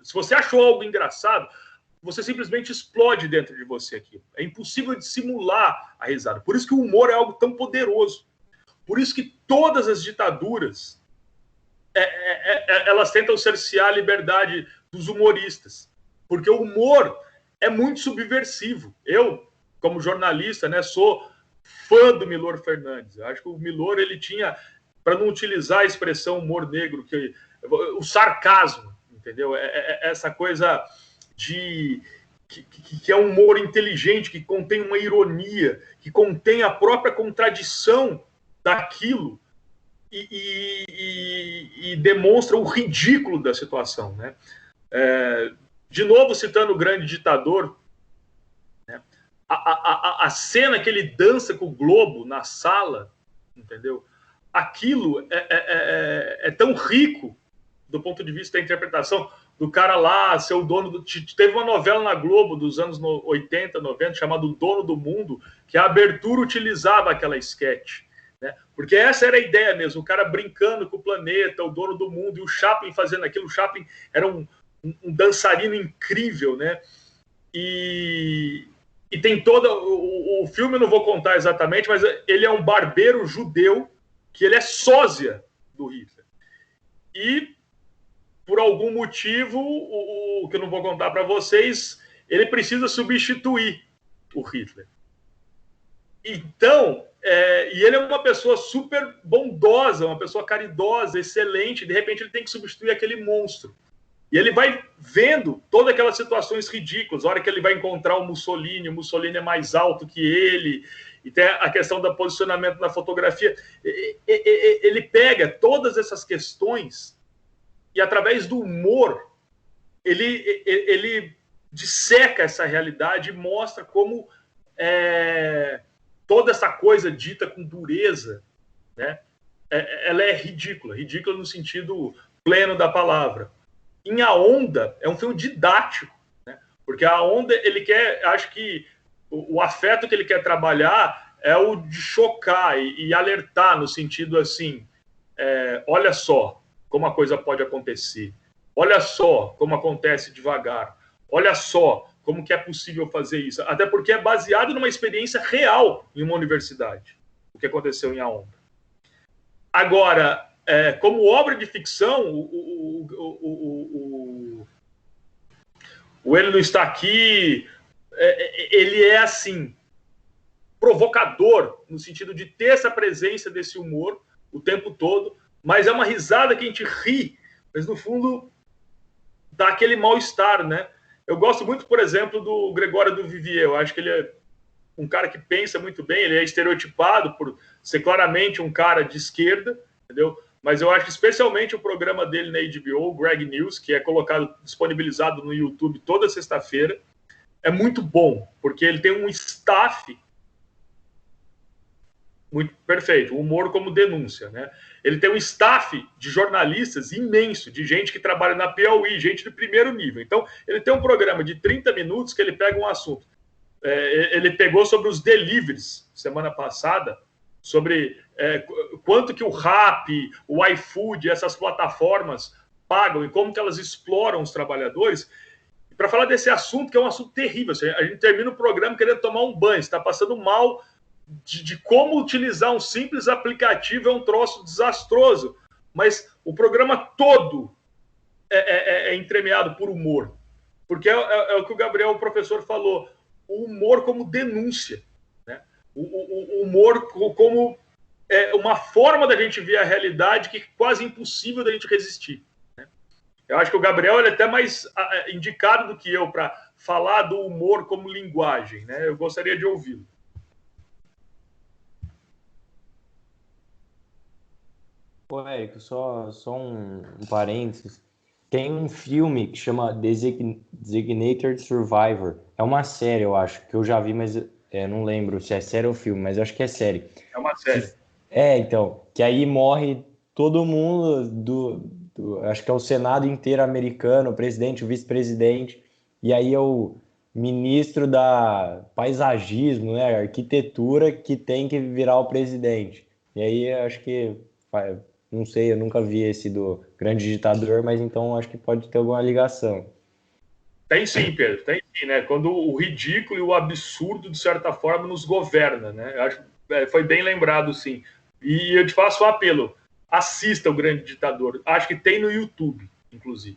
Se você achou algo engraçado, você simplesmente explode dentro de você aqui. É impossível dissimular a risada. Por isso que o humor é algo tão poderoso. Por isso que todas as ditaduras elas tentam cercear a liberdade dos humoristas. Porque o humor é muito subversivo. Eu, como jornalista, né, sou fã do Milor Fernandes. Eu acho que o Milor, ele tinha, para não utilizar a expressão humor negro, o sarcasmo, entendeu? Essa coisa de que é um humor inteligente, que contém uma ironia, que contém a própria contradição daquilo e demonstra o ridículo da situação, né? De novo, citando o grande ditador, né? A cena que ele dança com o Globo na sala, entendeu? Aquilo é tão rico do ponto de vista da interpretação do cara lá, ser o dono do... Teve uma novela na Globo dos anos 80, 90, chamada O Dono do Mundo, que a abertura utilizava aquela sketch, né? Porque essa era a ideia mesmo, o cara brincando com o planeta, o dono do mundo, e o Chaplin fazendo aquilo. O Chaplin era um dançarino incrível, né? E tem toda... O filme eu não vou contar exatamente, mas ele é um barbeiro judeu que ele é sósia do Hitler. E por algum motivo, o que eu não vou contar para vocês, ele precisa substituir o Hitler. Então, e ele é uma pessoa super bondosa, uma pessoa caridosa, excelente, de repente ele tem que substituir aquele monstro. E ele vai vendo todas aquelas situações ridículas, a hora que ele vai encontrar o Mussolini é mais alto que ele, e tem a questão do posicionamento na fotografia. Ele pega todas essas questões e, através do humor, ele disseca essa realidade e mostra como toda essa coisa dita com dureza, né, ela é ridícula no sentido pleno da palavra. Em A Onda, é um filme didático, né, porque A Onda, ele quer, acho que o afeto que ele quer trabalhar é o de chocar e alertar, no sentido assim, olha só como a coisa pode acontecer. Olha só como acontece devagar. Olha só como que é possível fazer isso. Até porque é baseado numa experiência real em uma universidade, o que aconteceu em A Onda. Agora, como obra de ficção, o Ele Não Está Aqui, ele é assim, provocador, no sentido de ter essa presença desse humor o tempo todo, mas é uma risada que a gente ri, mas no fundo dá aquele mal-estar, né? Eu gosto muito, por exemplo, do Gregório do Vivier. Eu acho que ele é um cara que pensa muito bem, ele é estereotipado por ser claramente um cara de esquerda, entendeu? Mas eu acho que especialmente o programa dele na HBO, o Greg News, que é colocado, disponibilizado no YouTube toda sexta-feira, é muito bom, porque ele tem um staff muito perfeito, o humor como denúncia, né? Ele tem um staff de jornalistas imenso, de gente que trabalha na Piauí, gente de primeiro nível. Então, ele tem um programa de 30 minutos que ele pega um assunto. Ele pegou sobre os deliveries, semana passada, sobre quanto que o Rappi, o iFood, essas plataformas pagam e como que elas exploram os trabalhadores. Para falar desse assunto, que é um assunto terrível. A gente termina o programa querendo tomar um banho, está passando mal de como utilizar um simples aplicativo, é um troço desastroso. Mas o programa todo é entremeado por humor. Porque é o que o Gabriel, o professor, falou. O humor como denúncia. Né? O humor como uma forma da gente ver a realidade que é quase impossível da gente resistir. Né? Eu acho que o Gabriel ele é até mais indicado do que eu para falar do humor como linguagem. Né? Eu gostaria de ouvi-lo. Pô, Érico, só um parênteses. Tem um filme que chama Designated Survivor. É uma série, eu acho, que eu já vi, mas não lembro se é série ou filme, mas eu acho que é série. É uma série. Então, que aí morre todo mundo acho que é o Senado inteiro americano, o presidente, o vice-presidente, e aí é o ministro da paisagismo, né, arquitetura, que tem que virar o presidente. E aí acho que Não sei, eu nunca vi esse do Grande Ditador, mas então acho que pode ter alguma ligação. Tem sim, Pedro, tem sim, né? Quando o ridículo e o absurdo, de certa forma, nos governa, né? Eu acho, foi bem lembrado, sim. E eu te faço um apelo, assista o Grande Ditador. Acho que tem no YouTube, inclusive.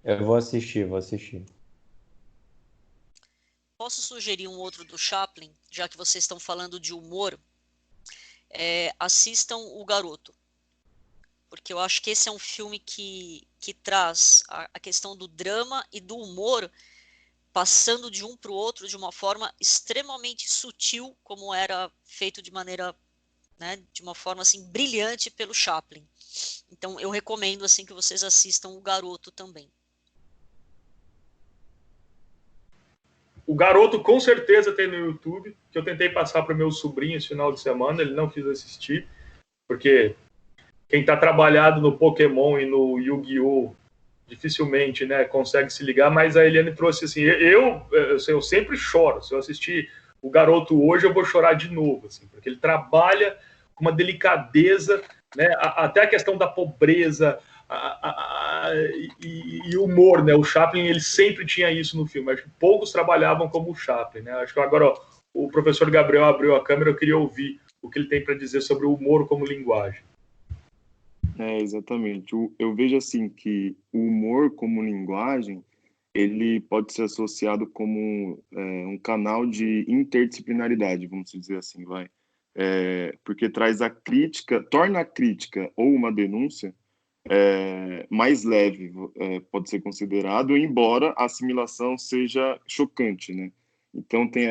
Eu vou assistir, vou assistir. Posso sugerir um outro do Chaplin, já que vocês estão falando de humor? Assistam O Garoto, porque eu acho que esse é um filme que traz a questão do drama e do humor passando de um para o outro de uma forma extremamente sutil, como era feito de maneira, né, de uma forma assim brilhante pelo Chaplin. Então eu recomendo assim que vocês assistam O Garoto também. O Garoto com certeza tem no YouTube, que eu tentei passar para o meu sobrinho esse final de semana, ele não quis assistir, porque quem está trabalhado no Pokémon e no Yu-Gi-Oh! Dificilmente, né, consegue se ligar, mas a Eliane trouxe assim, eu sempre choro, se eu assistir O Garoto hoje eu vou chorar de novo, assim, porque ele trabalha com uma delicadeza, né, até a questão da pobreza e humor, né, o Chaplin ele sempre tinha isso no filme, acho que poucos trabalhavam como o Chaplin, né, acho que agora ó, o professor Gabriel abriu a câmera, eu queria ouvir o que ele tem para dizer sobre o humor como linguagem. Exatamente. Eu vejo assim que o humor como linguagem, ele pode ser associado como um canal de interdisciplinaridade, vamos dizer assim, vai. Porque traz a crítica, torna a crítica ou uma denúncia mais leve, pode ser considerado, embora a assimilação seja chocante, né? Então tem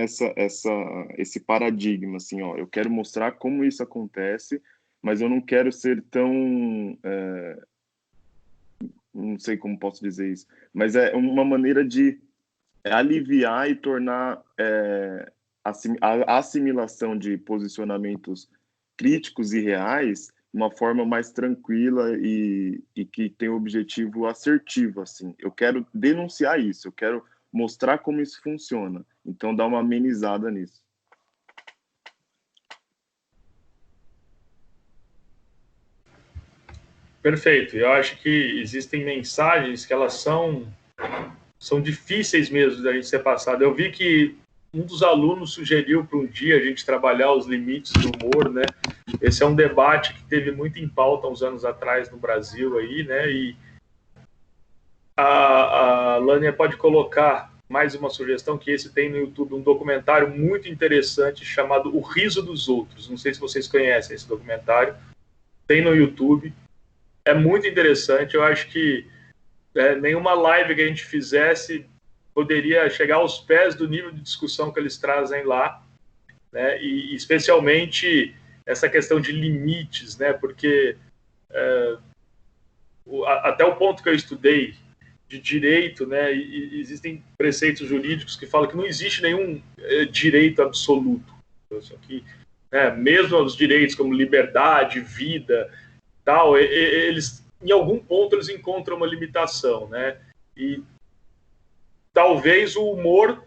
esse paradigma, assim, ó, eu quero mostrar como isso acontece, mas eu não quero ser tão, não sei como posso dizer isso, mas é uma maneira de aliviar e tornar a assimilação de posicionamentos críticos e reais uma forma mais tranquila e que tem um objetivo assertivo, assim. Eu quero denunciar isso, eu quero mostrar como isso funciona. Então, dá uma amenizada nisso. Perfeito. Eu acho que existem mensagens que elas são difíceis mesmo da gente ser passada. Eu vi que um dos alunos sugeriu para um dia a gente trabalhar os limites do humor, né? Esse é um debate que teve muito em pauta uns anos atrás no Brasil aí, né? E a Lânia pode colocar mais uma sugestão que esse tem no YouTube, um documentário muito interessante chamado O Riso dos Outros. Não sei se vocês conhecem esse documentário. Tem no YouTube. É muito interessante. Eu acho que nenhuma live que a gente fizesse poderia chegar aos pés do nível de discussão que eles trazem lá, né? E especialmente essa questão de limites, né? Porque até o ponto que eu estudei de direito, né? E existem preceitos jurídicos que falam que não existe nenhum direito absoluto. Isso aqui, né? Mesmo os direitos como liberdade, vida, tal, eles em algum ponto eles encontram uma limitação, né? E talvez o humor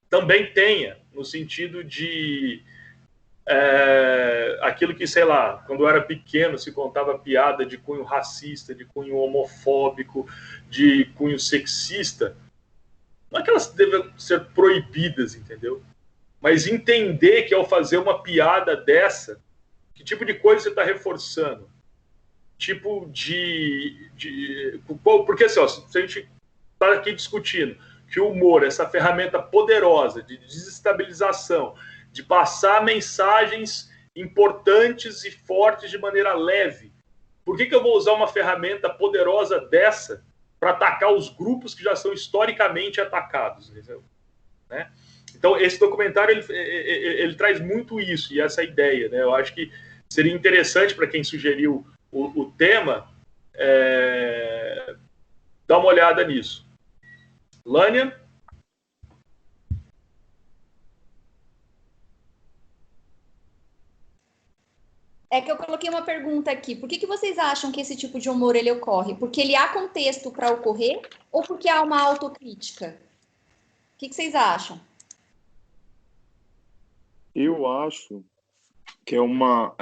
também tenha, no sentido de aquilo que, sei lá, quando eu era pequeno se contava piada de cunho racista, de cunho homofóbico, de cunho sexista, não é que elas devem ser proibidas, entendeu? Mas entender que ao fazer uma piada dessa, que tipo de coisa você está reforçando? Tipo porque assim, ó, se a gente está aqui discutindo que o humor, essa ferramenta poderosa de desestabilização, de passar mensagens importantes e fortes de maneira leve, por que eu vou usar uma ferramenta poderosa dessa para atacar os grupos que já são historicamente atacados? Entendeu? Né? Então, esse documentário ele traz muito isso e essa ideia. Né? Eu acho que seria interessante para quem sugeriu o tema dar uma olhada nisso. Lânia? É que eu coloquei uma pergunta aqui. Por que vocês acham que esse tipo de humor ele ocorre? Porque ele há contexto para ocorrer ou porque há uma autocrítica? O que vocês acham? Eu acho que é uma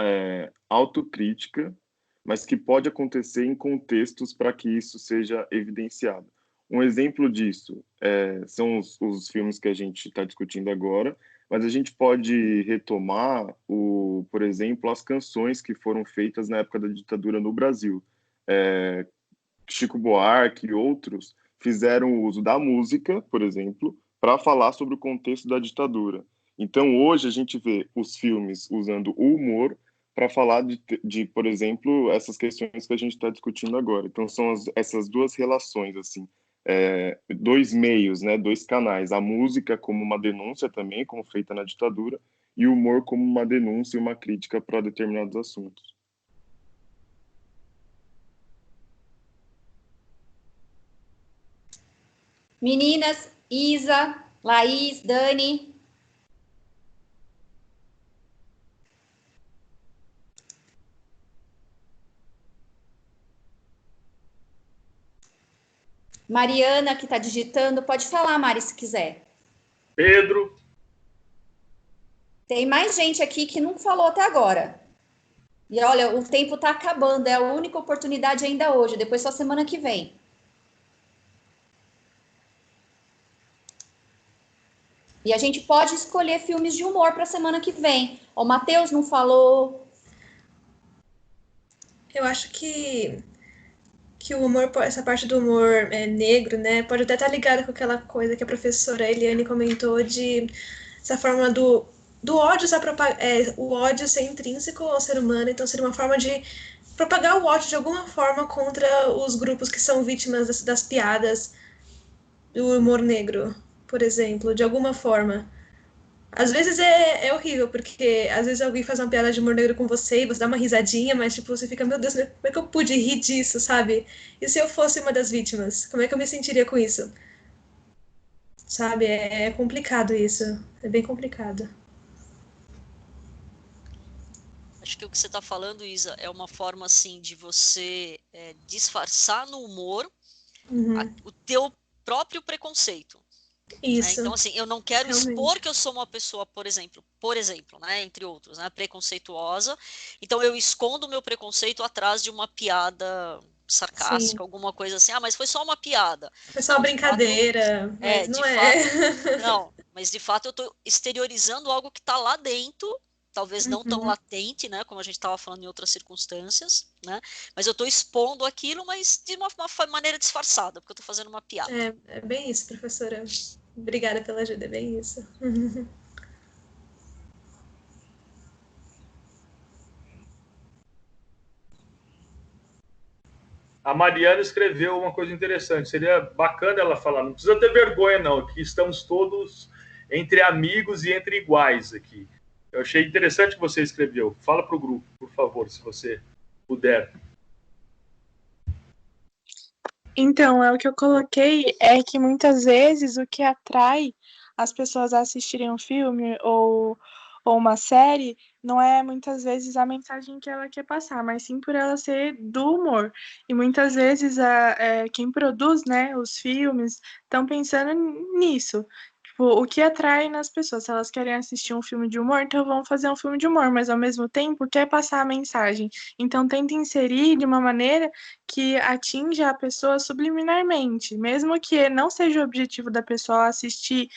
autocrítica, mas que pode acontecer em contextos para que isso seja evidenciado. Um exemplo disso são os filmes que a gente está discutindo agora, mas a gente pode retomar, por exemplo, as canções que foram feitas na época da ditadura no Brasil. Chico Buarque e outros fizeram uso da música, por exemplo, para falar sobre o contexto da ditadura. Então, hoje, a gente vê os filmes usando o humor para falar por exemplo, essas questões que a gente está discutindo agora. Então, são essas duas relações, assim, dois meios, né, dois canais. A música como uma denúncia também, como feita na ditadura, e o humor como uma denúncia e uma crítica para determinados assuntos. Meninas, Isa, Laís, Dani. Mariana, que está digitando, pode falar, Mari, se quiser. Pedro. Tem mais gente aqui que não falou até agora. E olha, o tempo está acabando, é a única oportunidade ainda hoje, depois só semana que vem. E a gente pode escolher filmes de humor para a semana que vem. O Matheus não falou. Eu acho que o humor, essa parte do humor negro, né, pode até estar ligado com aquela coisa que a professora Eliane comentou de essa forma do ódio, o ódio ser intrínseco ao ser humano, então seria uma forma de propagar o ódio de alguma forma contra os grupos que são vítimas das piadas do humor negro, por exemplo, de alguma forma. Às vezes é horrível, porque às vezes alguém faz uma piada de humor negro com você e você dá uma risadinha, mas tipo, você fica, meu Deus, como é que eu pude rir disso, sabe? E se eu fosse uma das vítimas? Como é que eu me sentiria com isso? Sabe? É complicado isso. É bem complicado. Acho que o que você está falando, Isa, é uma forma assim de você disfarçar no humor o teu próprio preconceito. Isso. Então, assim, eu não quero realmente expor que eu sou uma pessoa, por exemplo, né, entre outros, né, preconceituosa. Então, eu escondo o meu preconceito atrás de uma piada sarcástica, Sim. alguma coisa assim. Ah, mas foi só uma piada. Foi só uma brincadeira, mas não é. Não, mas de fato eu estou exteriorizando algo que está lá dentro, talvez não tão latente, né, como a gente estava falando em outras circunstâncias, né, mas eu estou expondo aquilo, mas de uma maneira disfarçada, porque eu estou fazendo uma piada. É bem isso, professora. Obrigada pela ajuda, é bem isso. A Mariana escreveu uma coisa interessante. Seria bacana ela falar, não precisa ter vergonha, não, que estamos todos entre amigos e entre iguais aqui. Eu achei interessante o que você escreveu. Fala para o grupo, por favor, se você puder. Então, o que eu coloquei é que muitas vezes o que atrai as pessoas a assistirem um filme ou uma série não é muitas vezes a mensagem que ela quer passar, mas sim por ela ser do humor. E muitas vezes quem produz, né, os filmes estão pensando nisso. Tipo, o que atrai nas pessoas? Se elas querem assistir um filme de humor, então vão fazer um filme de humor, mas ao mesmo tempo quer passar a mensagem. Então tenta inserir de uma maneira que atinja a pessoa subliminarmente, mesmo que não seja o objetivo da pessoa assistir,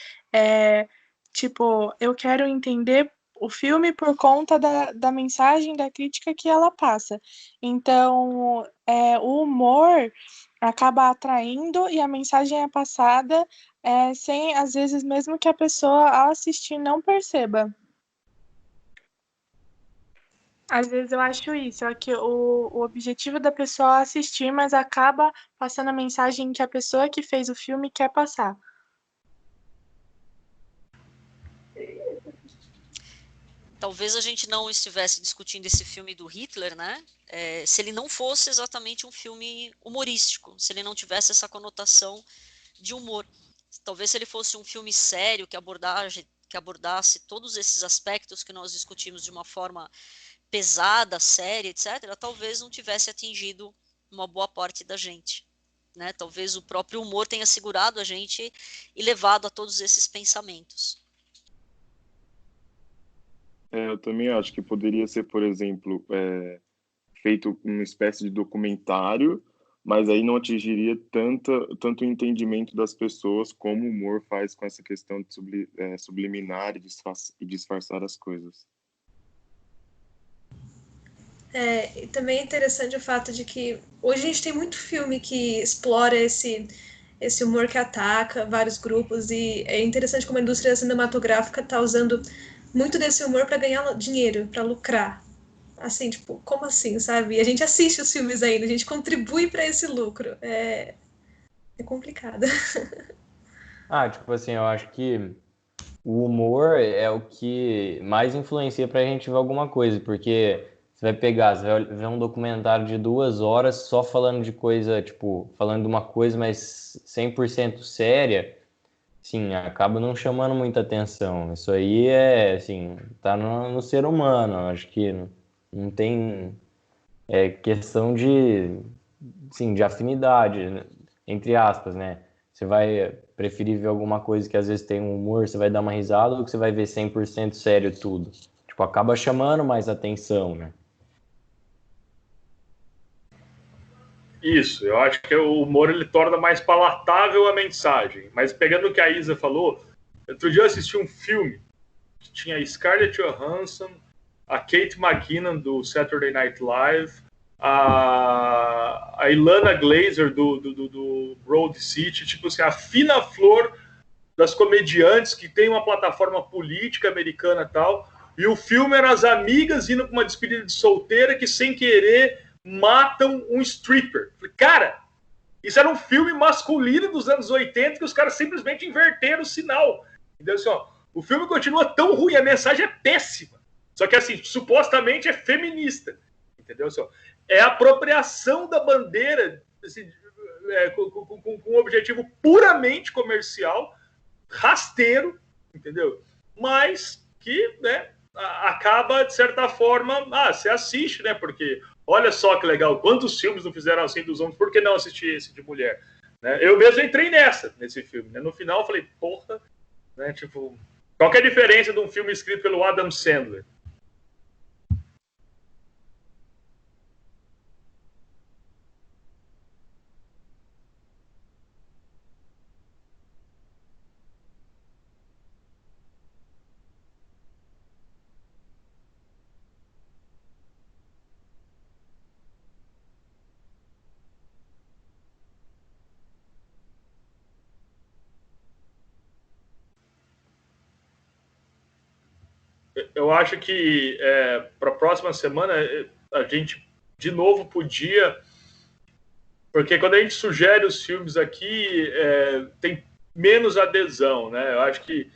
tipo, eu quero entender o filme por conta da mensagem, da crítica que ela passa. Então, o humor acaba atraindo e a mensagem é passada sem, às vezes, mesmo que a pessoa, ao assistir, não perceba. Às vezes eu acho isso, é que o objetivo da pessoa é assistir, mas acaba passando a mensagem que a pessoa que fez o filme quer passar. Talvez a gente não estivesse discutindo esse filme do Hitler, né? Se ele não fosse exatamente um filme humorístico, se ele não tivesse essa conotação de humor. Talvez se ele fosse um filme sério que abordasse todos esses aspectos que nós discutimos de uma forma pesada, séria, etc., talvez não tivesse atingido uma boa parte da gente. Né? Talvez o próprio humor tenha segurado a gente e levado a todos esses pensamentos. Eu também acho que poderia ser, por exemplo, feito uma espécie de documentário, mas aí não atingiria tanto o entendimento das pessoas como o humor faz com essa questão de subliminar e disfarçar as coisas. E também é interessante o fato de que hoje a gente tem muito filme que explora esse humor que ataca vários grupos, e é interessante como a indústria cinematográfica está usando muito desse humor para ganhar dinheiro, para lucrar. Assim, tipo, como assim, sabe? E a gente assiste os filmes ainda, a gente contribui para esse lucro. É complicado. Tipo assim, eu acho que o humor é o que mais influencia pra gente ver alguma coisa, porque você vai ver um documentário de 2 horas só falando de coisa, tipo, falando de uma coisa, mas 100% séria, sim, acaba não chamando muita atenção. Isso aí assim, tá no ser humano, acho que não tem questão de afinidade, né? Entre aspas, né? Você vai preferir ver alguma coisa que às vezes tem um humor, você vai dar uma risada, ou que você vai ver 100% sério tudo? Tipo, acaba chamando mais atenção, né? Isso, eu acho que o humor ele torna mais palatável a mensagem. Mas pegando o que a Isa falou, outro dia eu assisti um filme que tinha a Scarlett Johansson, a Kate McKinnon do Saturday Night Live, a Ilana Glazer do Broad City, tipo assim, a fina flor das comediantes que tem uma plataforma política americana e tal. E o filme era as amigas indo para uma despedida de solteira que, sem querer, matam um stripper. Falei, cara, isso era um filme masculino dos anos 80 que os caras simplesmente inverteram o sinal. Entendeu? Assim, ó, o filme continua tão ruim, a mensagem é péssima. Só que, assim, supostamente é feminista. Entendeu? Assim, ó, é a apropriação da bandeira assim, com um objetivo puramente comercial, rasteiro, entendeu? Mas que, né, acaba, de certa forma, você assiste, né? Porque olha só que legal, quantos filmes não fizeram assim dos homens, por que não assistir esse de mulher? Né? Eu mesmo entrei nesse filme, né? No final eu falei, porra, né? Tipo, qual que é a diferença de um filme escrito pelo Adam Sandler? Eu acho que para a próxima semana a gente de novo podia, porque quando a gente sugere os filmes aqui tem menos adesão, né? Eu acho que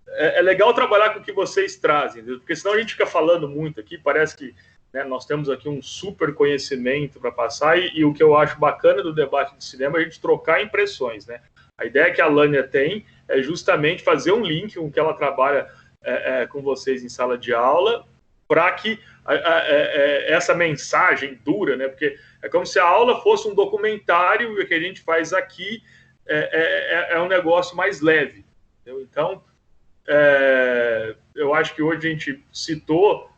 é legal trabalhar com o que vocês trazem, porque senão a gente fica falando muito aqui, parece que, né, nós temos aqui um super conhecimento para passar, e o que eu acho bacana do debate de cinema é a gente trocar impressões, né? A ideia que a Lânia tem é justamente fazer um link com o que ela trabalha com vocês em sala de aula, para que essa mensagem dura, né? Porque é como se a aula fosse um documentário, e o que a gente faz aqui é um negócio mais leve. Entendeu? Então, eu acho que hoje a gente citou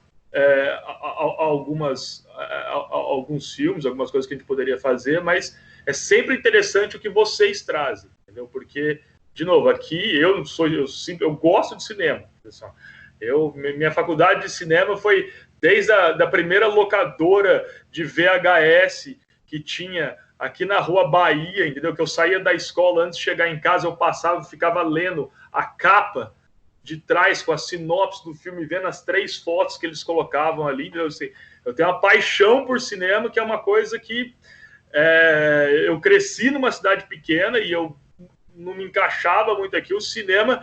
alguns filmes, algumas coisas que a gente poderia fazer, mas é sempre interessante o que vocês trazem, entendeu? Porque, de novo, aqui eu gosto de cinema. Pessoal. Minha faculdade de cinema foi desde a primeira locadora de VHS que tinha aqui na Rua Bahia, entendeu? Que eu saía da escola, antes de chegar em casa, eu passava e ficava lendo a capa de trás com a sinopse do filme, vendo as 3 fotos que eles colocavam ali. Entendeu? Eu tenho uma paixão por cinema, que é uma coisa que eu cresci numa cidade pequena e eu não me encaixava muito aqui. O cinema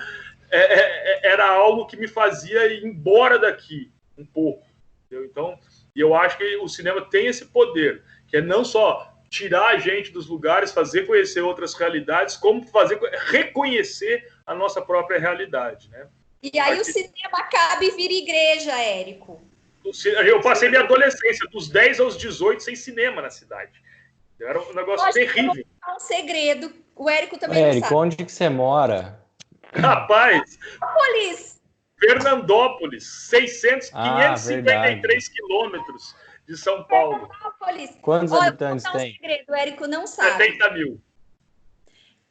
era algo que me fazia ir embora daqui um pouco. Entendeu? Então, eu acho que o cinema tem esse poder, que é não só tirar a gente dos lugares, fazer conhecer outras realidades, como fazer reconhecer a nossa própria realidade, né? E aí o cinema acaba e vira igreja, Érico. Eu passei minha adolescência, dos 10 aos 18, sem cinema na cidade. Era um negócio terrível. Eu vou contar um segredo. O Érico também não sabe. Onde que você mora? Rapaz! Petrópolis! Fernandópolis, 553 verdade. quilômetros de São Paulo. Quantos Olha, habitantes vou contar um tem? segredo, o Érico não sabe. 70 mil.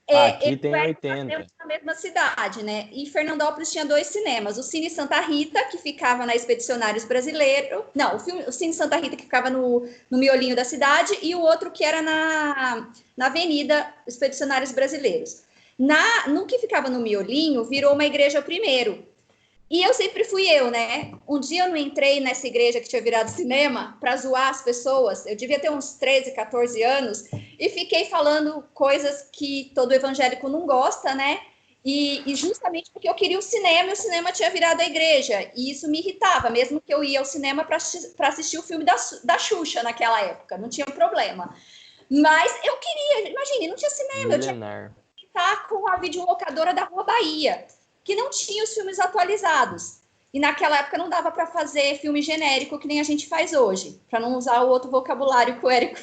Aqui Eu tem e o Érico 80. nascemos na mesma cidade, né? E Fernandópolis tinha 2 cinemas. O Cine Santa Rita, que ficava na Expedicionários Brasileiro. Não, o Cine Santa Rita, que ficava no miolinho da cidade. E o outro que era na Avenida Expedicionários Brasileiros. No que ficava no miolinho, virou uma igreja primeiro. E eu sempre fui né? Um dia eu não entrei nessa igreja que tinha virado cinema para zoar as pessoas. Eu devia ter uns 13, 14 anos e fiquei falando coisas que todo evangélico não gosta, né? E justamente porque eu queria o cinema e o cinema tinha virado a igreja. E isso me irritava, mesmo que eu ia ao cinema para assistir o filme da Xuxa naquela época, não tinha problema. Mas eu queria, imagine, não tinha cinema, eu tinha que estar com a videolocadora da Rua Bahia, que não tinha os filmes atualizados. E naquela época não dava para fazer filme genérico que nem a gente faz hoje, para não usar o outro vocabulário que o Érico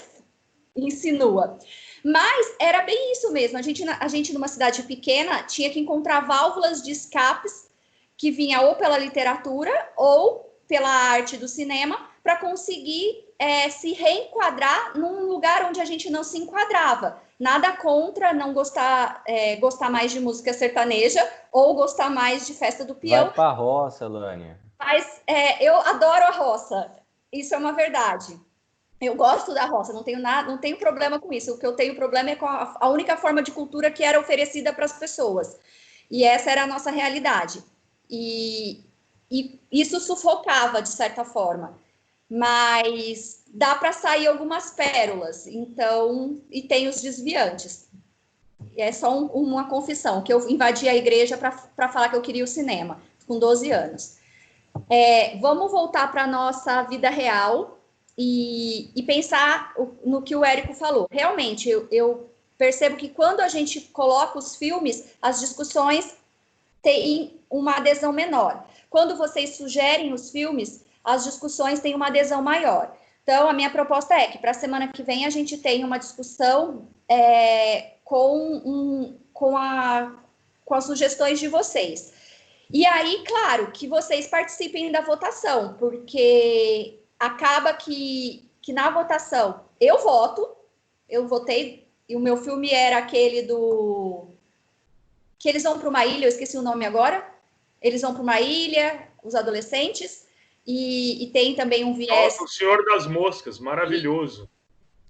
insinua. Mas era bem isso mesmo. A gente numa cidade pequena tinha que encontrar válvulas de escapes que vinha ou pela literatura ou pela arte do cinema para conseguir se reenquadrar num lugar onde a gente não se enquadrava. Nada contra não gostar mais de música sertaneja ou gostar mais de festa do peão. Vai pra roça, Lânia. Mas eu adoro a roça. Isso é uma verdade. Eu gosto da roça, não tenho problema com isso. O que eu tenho problema é com a única forma de cultura que era oferecida para as pessoas. E essa era a nossa realidade. E isso sufocava, de certa forma. Mas dá para sair algumas pérolas. Então, e tem os desviantes. É só uma confissão, que eu invadi a igreja para falar que eu queria o cinema, com 12 anos. Vamos voltar para a nossa vida real e pensar no que o Érico falou. Realmente, eu percebo que quando a gente coloca os filmes, as discussões têm uma adesão menor. Quando vocês sugerem os filmes, as discussões têm uma adesão maior. Então, a minha proposta é que para a semana que vem a gente tenha uma discussão com as sugestões de vocês. E aí, claro, que vocês participem da votação, porque acaba que na votação eu votei, e o meu filme era aquele que eles vão para uma ilha, eu esqueci o nome agora, eles vão para uma ilha, os adolescentes, e tem também um viés... Nossa, o Senhor das Moscas, maravilhoso.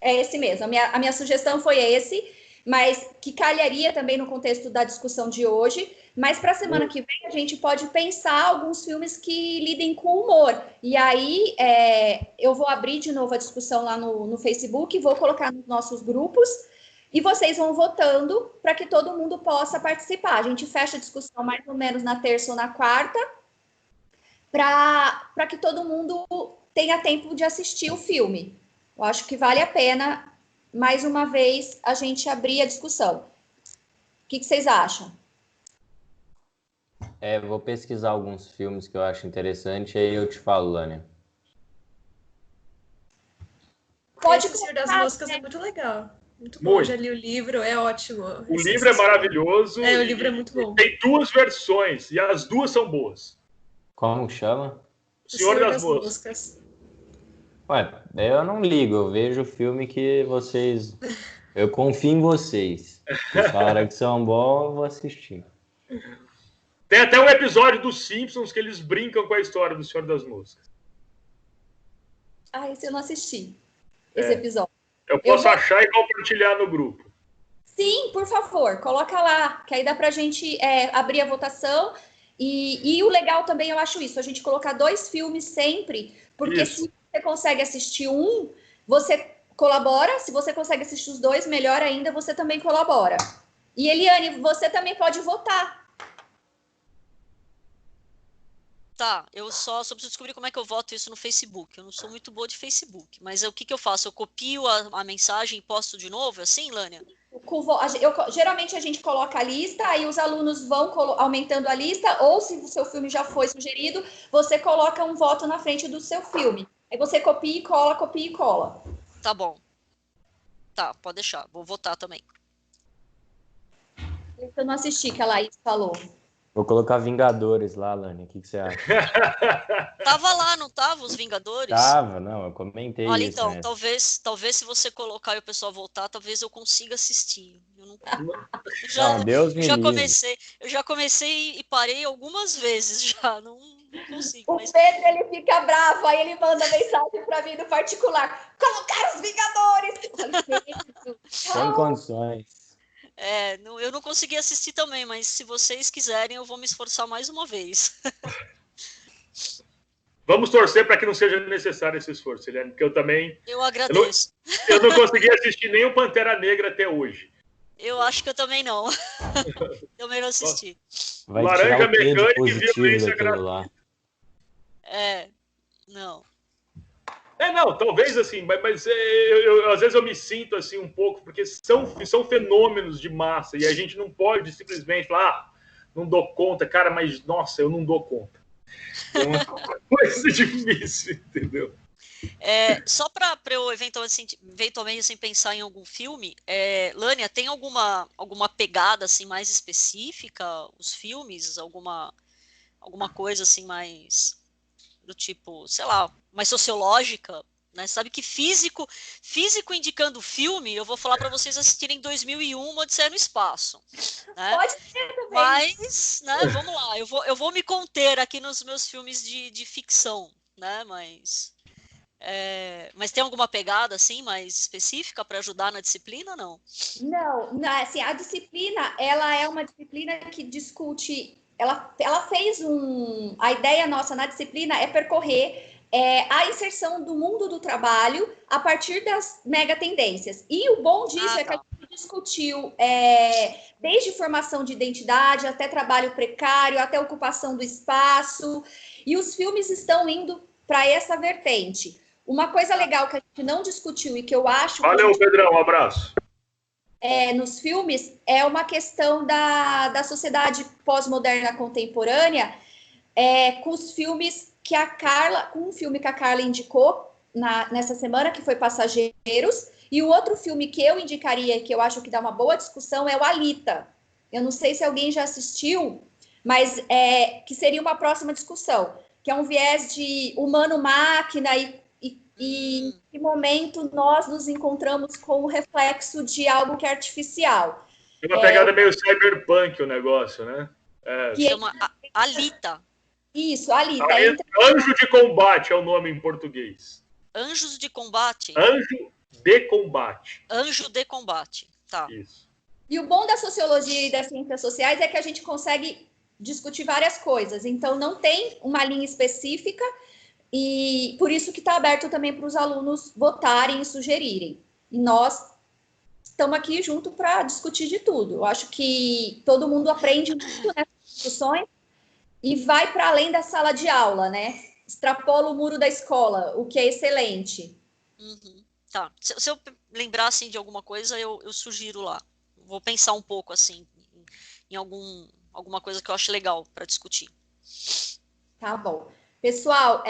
É esse mesmo, a minha sugestão foi esse, mas que calharia também no contexto da discussão de hoje, mas para a semana que vem a gente pode pensar alguns filmes que lidem com humor, e aí eu vou abrir de novo a discussão lá no Facebook, vou colocar nos nossos grupos, e vocês vão votando para que todo mundo possa participar. A gente fecha a discussão mais ou menos na terça ou na quarta, para que todo mundo tenha tempo de assistir o filme. Eu acho que vale a pena, mais uma vez, a gente abrir a discussão. O que vocês acham? Vou pesquisar alguns filmes que eu acho interessante, aí eu te falo, Lânia. Pode O Senhor das Moscas é muito legal. Muito bom, já li o livro, é ótimo. O livro é maravilhoso. O livro é muito bom. Tem 2 versões, e as 2 são boas. Como chama? O Senhor das Moscas. Ué, eu não ligo, eu vejo o filme que vocês... Eu confio em vocês. Se falaram que são bons, eu vou assistir. Tem até um episódio dos Simpsons que eles brincam com a história do Senhor das Moscas. Esse eu não assisti, esse episódio. Eu posso achar e compartilhar no grupo. Sim, por favor, coloca lá, que aí dá pra gente abrir a votação. E o legal também, eu acho isso, a gente colocar 2 filmes sempre, porque se você consegue assistir um, você colabora, se você consegue assistir os 2, melhor ainda, você também colabora. E Eliane, você também pode votar. Tá, eu só preciso descobrir como é que eu voto isso no Facebook. Eu não sou muito boa de Facebook, mas o que eu faço? Eu copio a mensagem e posto de novo, assim, Lânia? Geralmente a gente coloca a lista, aí os alunos vão aumentando a lista, ou se o seu filme já foi sugerido, você coloca um voto na frente do seu filme. Aí você copia e cola. Tá bom. Tá, pode deixar. Vou votar também. Eu não assisti que a Laís falou. Vou colocar Vingadores lá, Lani. O que você acha? Tava lá, não tava, os Vingadores? Tava, não, eu comentei Olha, isso, então, né? talvez se você colocar e o pessoal voltar, talvez eu consiga assistir. Eu não, Não, Deus me livre. eu já comecei e parei algumas vezes já, não consigo. O Mas Pedro, ele fica bravo, aí ele manda mensagem para mim no particular. Colocaram os Vingadores! Eu falei, Pedro, Sem calma. condições. eu não consegui assistir também, mas se vocês quiserem, eu vou me esforçar mais uma vez. Vamos torcer para que não seja necessário esse esforço, Eliane, porque eu também... Eu agradeço. Eu não consegui assistir nem o Pantera Negra até hoje. Eu acho que eu também não. Também não assisti. Vai Laranja tirar o peso mecânica e positivo violência daquilo lá. Não. Não, talvez assim, mas às vezes eu me sinto assim um pouco, porque são fenômenos de massa, e a gente não pode simplesmente falar, não dou conta, cara, mas nossa, eu não dou conta. É uma coisa difícil, entendeu? Só para eu eventualmente assim, pensar em algum filme, Lânia, tem alguma pegada assim, mais específica, os filmes, alguma coisa assim mais do tipo, sei lá, mais sociológica, né? Sabe que físico indicando filme, eu vou falar para vocês assistirem 2001, Odisseia no Espaço, né? Pode ser também. Mas, né, vamos lá, eu vou me conter aqui nos meus filmes de ficção, né? Mas tem alguma pegada assim mais específica para ajudar na disciplina, não? Não, assim, a disciplina, ela é uma disciplina que discute, ela fez a ideia nossa na disciplina é percorrer a inserção do mundo do trabalho a partir das mega tendências. E o bom disso é que a gente discutiu desde formação de identidade até trabalho precário, até ocupação do espaço, e os filmes estão indo para essa vertente. Uma coisa legal que a gente não discutiu e que eu acho... Valeu, Pedrão, um abraço. Nos filmes, é uma questão da sociedade pós-moderna contemporânea, com os filmes que um filme que a Carla indicou nessa semana, que foi Passageiros, e o outro filme que eu indicaria, que eu acho que dá uma boa discussão, é o Alita. Eu não sei se alguém já assistiu, mas que seria uma próxima discussão, que é um viés de humano-máquina e em que momento nós nos encontramos com o reflexo de algo que é artificial. É uma pegada meio cyberpunk o negócio, né? Chama Alita. Isso, Alita. Anjo de Combate é o nome em português. Anjos de Combate? Anjo de Combate. Anjo de Combate, tá. Isso. E o bom da sociologia e das ciências sociais é que a gente consegue discutir várias coisas. Então, não tem uma linha específica, e por isso que está aberto também para os alunos votarem e sugerirem. E nós estamos aqui junto para discutir de tudo. Eu acho que todo mundo aprende muito nessas discussões e vai para além da sala de aula, né? Extrapola o muro da escola, o que é excelente. Uhum. Tá. Se eu lembrar assim, de alguma coisa, eu sugiro lá. Vou pensar um pouco assim em alguma coisa que eu acho legal para discutir. Tá bom. Pessoal,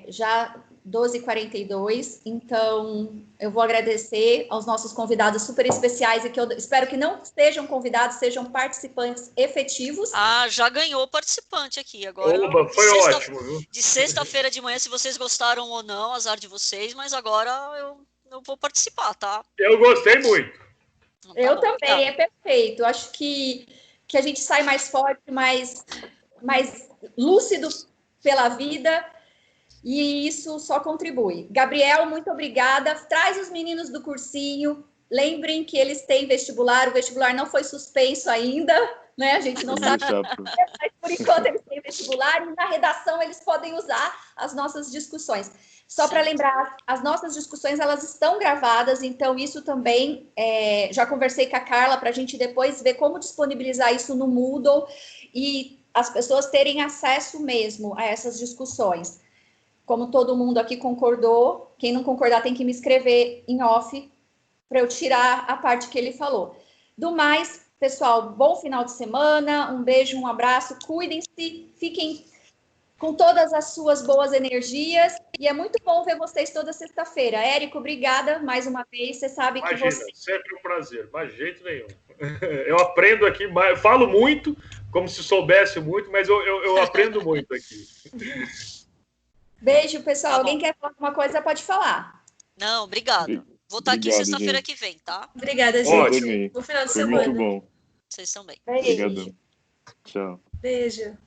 já 12h42, então eu vou agradecer aos nossos convidados super especiais e que eu espero que não sejam convidados, sejam participantes efetivos. Já ganhou participante aqui agora. Oba, foi ótimo, viu? De sexta-feira de manhã, se vocês gostaram ou não, azar de vocês, mas agora eu vou participar, tá? Eu gostei muito. Tá eu bom, também, tá. é perfeito. Acho que a gente sai mais forte, mais lúcido pela vida, e isso só contribui. Gabriel, muito obrigada. Traz os meninos do cursinho. Lembrem que eles têm vestibular. O vestibular não foi suspenso ainda, né? A gente não sabe. Mas por enquanto eles têm vestibular, e na redação eles podem usar as nossas discussões. Só para lembrar, as nossas discussões elas estão gravadas, então isso também já conversei com a Carla para a gente depois ver como disponibilizar isso no Moodle e as pessoas terem acesso mesmo a essas discussões. Como todo mundo aqui concordou, quem não concordar tem que me escrever em off para eu tirar a parte que ele falou. Do mais, pessoal, bom final de semana, um beijo, um abraço, cuidem-se, fiquem com todas as suas boas energias, e é muito bom ver vocês toda sexta-feira. Érico, obrigada mais uma vez, você sabe que você... Imagina, sempre um prazer, mas de jeito nenhum. Eu aprendo aqui, falo muito, como se soubesse muito, mas eu aprendo muito aqui. Beijo, pessoal. Tá Alguém bom. quer falar alguma coisa, pode falar. Não, obrigado. Vou estar aqui Obrigado, sexta-feira gente. que vem, tá? Obrigada, Eu gente. Ótimo. também. Bom final de Foi semana. muito bom. Vocês também. Beijo. Obrigadão. Tchau. Beijo.